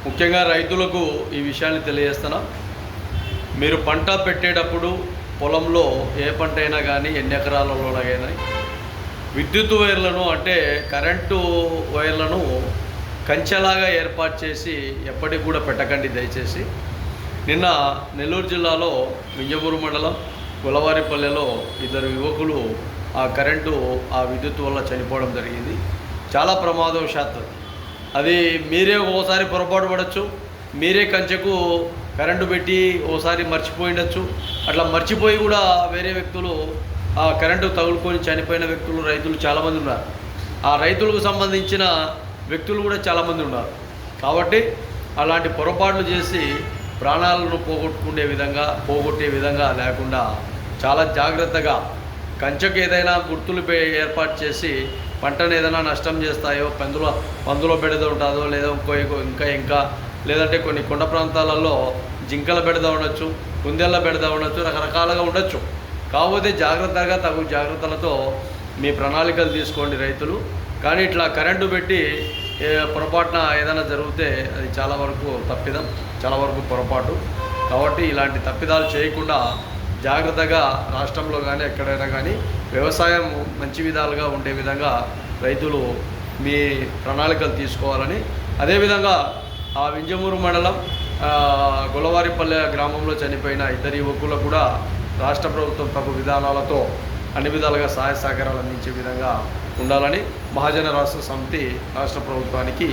ముఖ్యంగా రైతులకు ఈ విషయాన్ని తెలియజేస్తున్నాం. మీరు పంట పెట్టేటప్పుడు పొలంలో ఏ పంట అయినా కానీ ఎన్ని ఎకరాలలో కానీ విద్యుత్ వైర్లను అంటే కరెంటు వైర్లను కంచెలాగా ఏర్పాటు చేసి ఎప్పటికి కూడా పెట్టకండి దయచేసి. నిన్న నెల్లూరు జిల్లాలో వింజమూరు మండలం గొలవారిపల్లెలో ఇద్దరు యువకులు ఆ విద్యుత్ వల్ల చనిపోవడం జరిగింది. చాలా ప్రమాదవశాత్తు అది మీరే ఓసారి పొరపాటు పడవచ్చు, మీరే కంచెకు కరెంటు పెట్టి ఓసారి మర్చిపోయిండొచ్చు. అట్లా మర్చిపోయి కూడా వేరే వ్యక్తులు ఆ కరెంటు తగులుకొని చనిపోయిన వ్యక్తులు రైతులు చాలామంది ఉన్నారు. ఆ రైతులకు సంబంధించిన వ్యక్తులు కూడా చాలామంది ఉన్నారు. కాబట్టి అలాంటి పొరపాట్లు చేసి ప్రాణాలను పోగొట్టే విధంగా లేకుండా చాలా జాగ్రత్తగా కంచెకు ఏదైనా గుర్తులు ఏర్పాటు చేసి పంటను ఏదైనా నష్టం చేస్తాయో పందులో బెడద ఉంటుందో లేదా ఇంకా లేదంటే కొన్ని కొండ ప్రాంతాలలో జింకల బెడద ఉండొచ్చు, కుందేళ్ళ బెడద ఉండొచ్చు, రకరకాలుగా ఉండొచ్చు. కాకపోతే తగు జాగ్రత్తలతో మీ ప్రణాళికలు తీసుకోండి రైతులు. కానీ ఇట్లా కరెంటు పెట్టి పొరపాటున ఏదైనా జరిగితే అది చాలా వరకు తప్పిదం, చాలా వరకు పొరపాటు. కాబట్టి ఇలాంటి తప్పిదాలు చేయకుండా జాగ్రత్తగా రాష్ట్రంలో కానీ ఎక్కడైనా కానీ వ్యవసాయం మంచి విధాలుగా ఉండే విధంగా రైతులు మీ ప్రణాళికలు తీసుకోవాలని, అదేవిధంగా ఆ వింజమూరు మండలం గొలవారిపల్లె గ్రామంలో చనిపోయిన ఇద్దరు యువకులకు కూడా రాష్ట్ర ప్రభుత్వం తగు విధానాలతో అన్ని విధాలుగా సహాయ సహకారాలు అందించే విధంగా ఉండాలని మహాజన రాష్ట్ర సమితి రాష్ట్ర ప్రభుత్వానికి